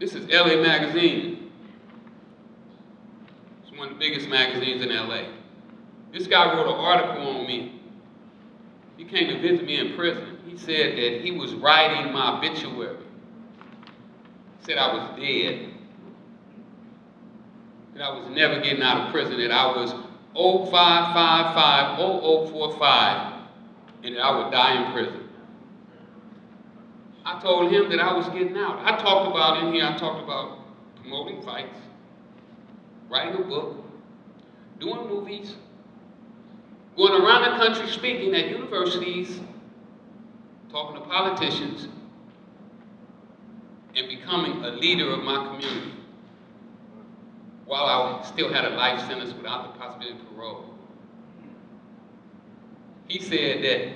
This is LA Magazine. It's one of the biggest magazines in LA. This guy wrote an article on me. He came to visit me in prison. He said that he was writing my obituary. He said I was dead. That I was never getting out of prison, that I was 0555-0045, and that I would die in prison. I told him that I was getting out. I talked about promoting fights, writing a book, doing movies, going around the country speaking at universities, talking to politicians, and becoming a leader of my community while I still had a life sentence without the possibility of parole. He said that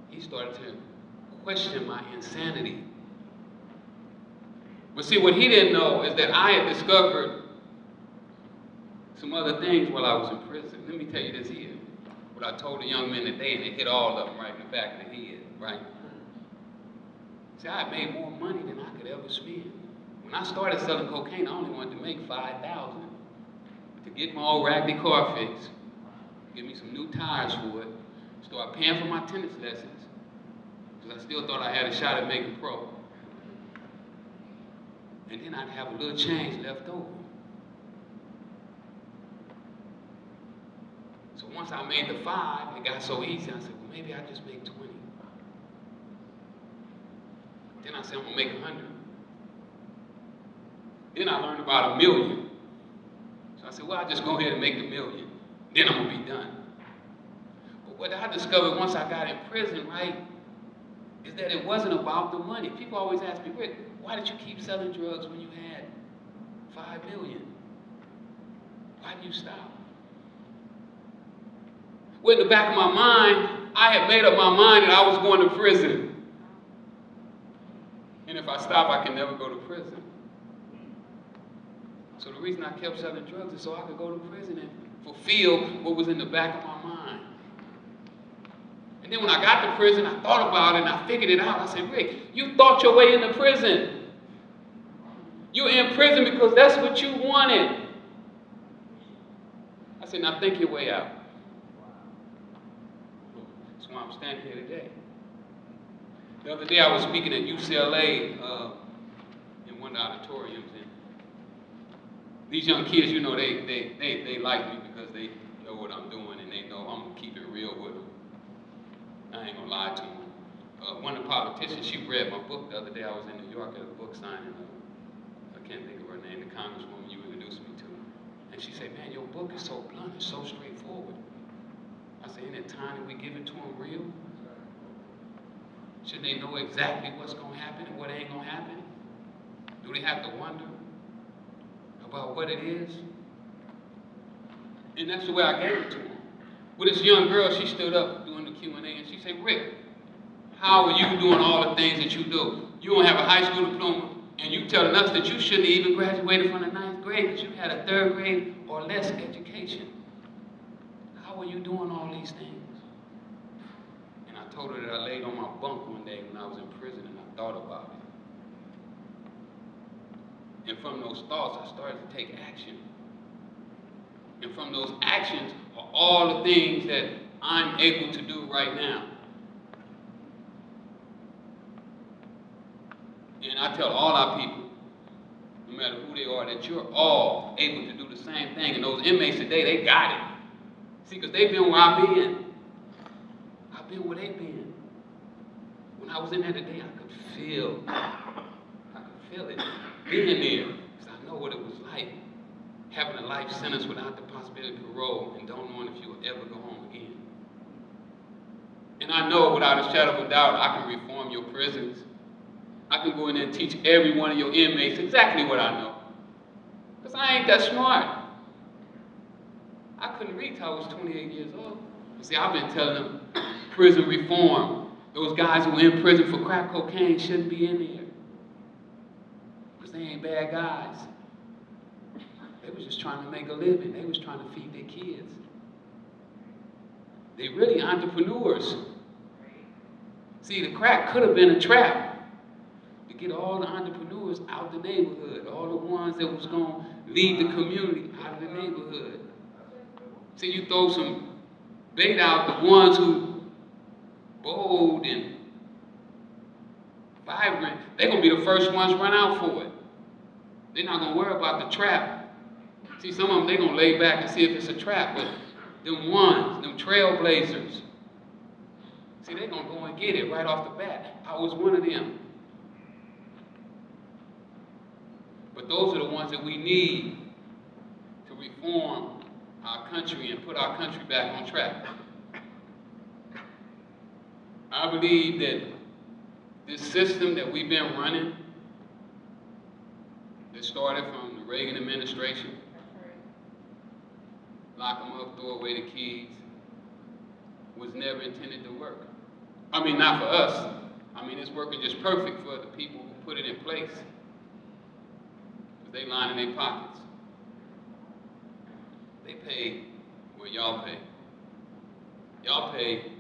he started to question my insanity. But see, what he didn't know is that I had discovered some other things while I was in prison. Let me tell you this here, what I told the young men today, and it hit all of them right in the back of the head, right? See, I had made more money than I could ever spend. When I started selling cocaine, I only wanted to make $5,000 to get my old raggedy car fixed, give me some new tires for it, start paying for my tennis lessons, because I still thought I had a shot at making pro. And then I'd have a little change left over. So once I made the 5, it got so easy, I said, well, maybe I just make 20. Then I said, I'm gonna make 100. Then I learned about 1 million. So I said, well, I'll just go ahead and make the 1 million. Then I'm gonna be done. But what I discovered once I got in prison, right, is that it wasn't about the money. People always ask me, Rick, why did you keep selling drugs when you had 5 million? Why did you stop? Well, in the back of my mind, I had made up my mind that I was going to prison. And if I stop, I can never go to prison. So the reason I kept selling drugs is so I could go to prison and fulfill what was in the back of my mind. And then when I got to prison, I thought about it and I figured it out. I said, Rick, you thought your way into prison. You're in prison because that's what you wanted. I said, now think your way out. That's why I'm standing here today. The other day I was speaking at UCLA in one of the auditoriums, and these young kids, you know, they like me because they know what I'm doing and they know I'm gonna keep it real with them. I ain't gonna lie to them. One of the politicians, she read my book the other day. I was in New York at a book signing. I can't think of her name, the congresswoman you introduced me to. And she said, man, your book is so blunt, it's so straightforward. I said, isn't it time that we give it to them real? Shouldn't they know exactly what's gonna happen and what ain't gonna happen? Do they have to wonder about what it is? And that's the way I gave it to them. With this young girl, she stood up doing the Q&A and she said, Rick, how are you doing all the things that you do? You don't have a high school diploma and you telling us that you shouldn't even graduated from the 9th grade because you had a 3rd grade or less education. How are you doing all these things? And I told her that I laid on my bunk one day when I was in prison and I thought about it. And from those thoughts, I started to take action. And from those actions are all the things that I'm able to do right now. And I tell all our people, no matter who they are, that you're all able to do the same thing. And those inmates today, they got it. See, because they've been where I've been. I've been where they've been. When I was in there today, I could feel it, being there. Because I know what it was like, having a life sentence without the possibility of parole and don't know if you will ever go home again. And I know without a shadow of a doubt, I can reform your prisons. I can go in there and teach every one of your inmates exactly what I know. Because I ain't that smart. I couldn't read till I was 28 years old. You see, I've been telling them prison reform. Those guys who are in prison for crack cocaine shouldn't be in there. Because they ain't bad guys. They was just trying to make a living. They was trying to feed their kids. They really entrepreneurs. See, the crack could have been a trap to get all the entrepreneurs entrepreneurs out the neighborhood, all the ones that was going to lead the community out of the neighborhood. See, you throw some bait out, the ones who bold and vibrant, they're going to be the first ones run out for it. They're not going to worry about the trap. See, some of them, they're going to lay back and see if it's a trap, but them ones, them trailblazers, see, they're going to go and get it right off the bat. I was one of them. But those are the ones that we need to reform our country and put our country back on track. I believe that this system that we've been running, that started from the Reagan administration, lock them up, throw away the keys, was never intended to work. I mean, not for us. I mean, it's working just perfect for the people who put it in place. Because they line in their pockets. They pay what y'all pay. Y'all pay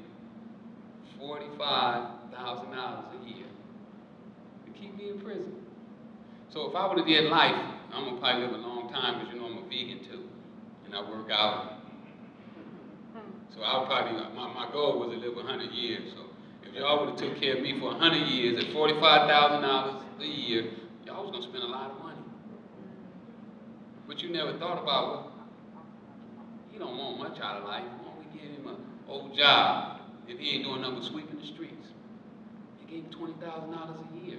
$45,000 a year to keep me in prison. So if I would have did life, I'm going to probably live a long time because you know I'm a vegan too. And I work out. So I would probably, my goal was to live 100 years. So if y'all would have took care of me for 100 years at $45,000 a year, y'all was going to spend a lot of money. But you never thought about, well, he don't want much out of life. Why don't we give him an old job if he ain't doing nothing but sweeping the streets? They gave him $20,000 a year.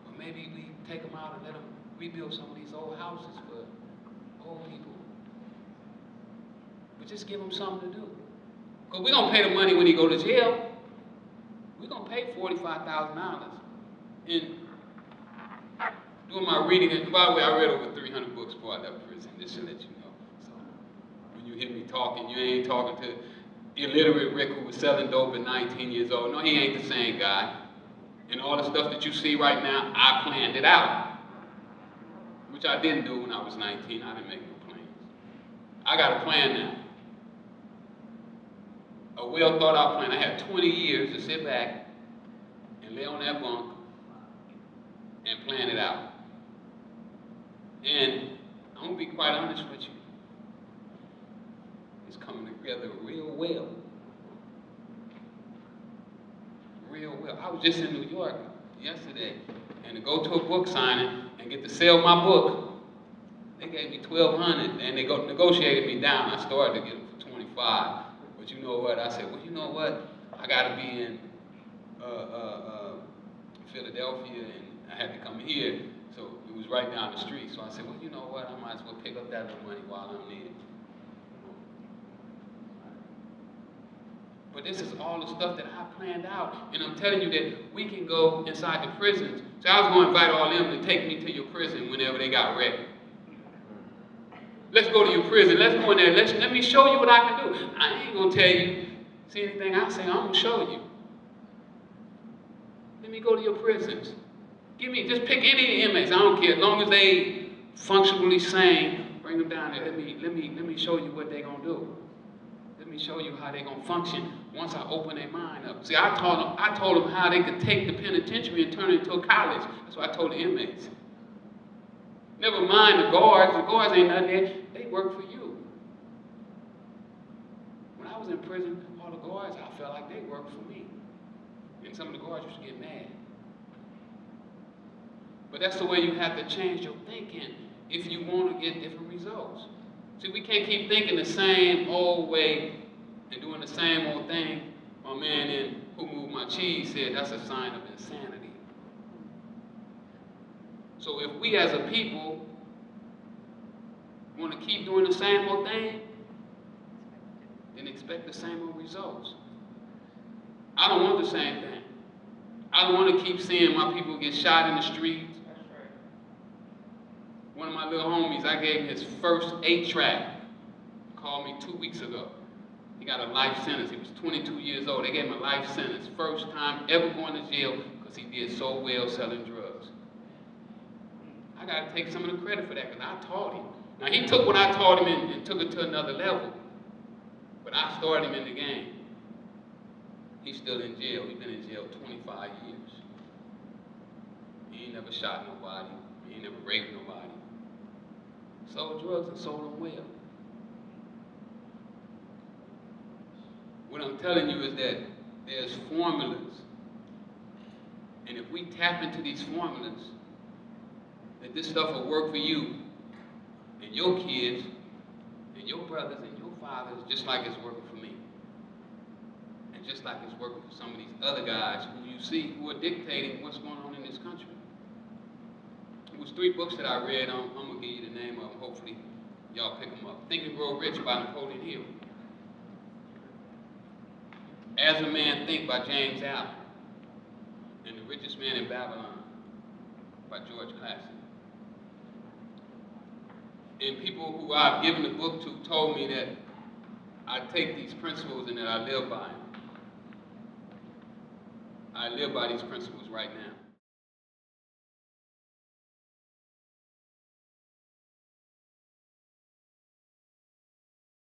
Or maybe we take him out and let him rebuild some of these old houses for old people. But just give him something to do. Because we're going to pay the money when he go to jail. We're going to pay $45,000. And doing my reading, and by the way, I read over 300 books before I left prison, just to let you know. So when you hear me talking, you ain't talking to illiterate Rick who was selling dope at 19 years old. No, he ain't the same guy. And all the stuff that you see right now, I planned it out. Which I didn't do when I was 19. I didn't make no plans. I got a plan now. A well thought out plan. I had 20 years to sit back and lay on that bunk and plan it out. And I'm going to be quite honest with you. It's coming together real well. Real well. I was just in New York yesterday, and to go to a book signing and get to sell my book, they gave me $1,200, and they negotiated me down. I started to get them for $25. But you know what? I said, well, you know what? I got to be in Philadelphia, and I had to come here. So it was right down the street. So I said, well, you know what? I might as well pick up that little money while I'm there. But this is all the stuff that I planned out. And I'm telling you that we can go inside the prisons. So I was going to invite all them to take me to your prison whenever they got ready. Let's go to your prison. Let's go in there. Let me show you what I can do. I ain't going to tell you, see anything I say, I'm going to show you. Let me go to your prisons. Just pick any inmates. I don't care. As long as they functionally sane, bring them down there. Let me show you what they're going to do. Let me show you how they're going to function once I open their mind up. See, I told them how they could take the penitentiary and turn it into a college. That's what I told the inmates. Never mind the guards. The guards ain't nothing there. They work for you. When I was in prison, all the guards, I felt like they worked for me. And some of the guards used to get mad. But that's the way you have to change your thinking if you want to get different results. See, we can't keep thinking the same old way and doing the same old thing. My man in Who Moved My Cheese said that's a sign of insanity. So if we as a people want to keep doing the same old thing, then expect the same old results. I don't want the same thing. I don't want to keep seeing my people get shot in the streets. One of my little homies, I gave him his first 8-track. Called me 2 weeks ago. He got a life sentence. He was 22 years old. They gave him a life sentence. First time ever going to jail because he did so well selling drugs. I got to take some of the credit for that because I taught him. Now, he took what I taught him and took it to another level. But I started him in the game. He's still in jail. He's been in jail 25 years. He ain't never shot nobody. He ain't never raped nobody. Sold drugs and sold them well. What I'm telling you is that there's formulas. And if we tap into these formulas, that this stuff will work for you and your kids and your brothers and your fathers just like it's working for me. And just like it's working for some of these other guys who you see who are dictating what's going on in this country. It was 3 books that I read. I'm going to give you the name of them. Hopefully y'all pick them up. Think and Grow Rich by Napoleon Hill. As a Man Think by James Allen. And The Richest Man in Babylon by George Clason. And people who I've given the book to told me that I take these principles and that I live by them. I live by these principles right now.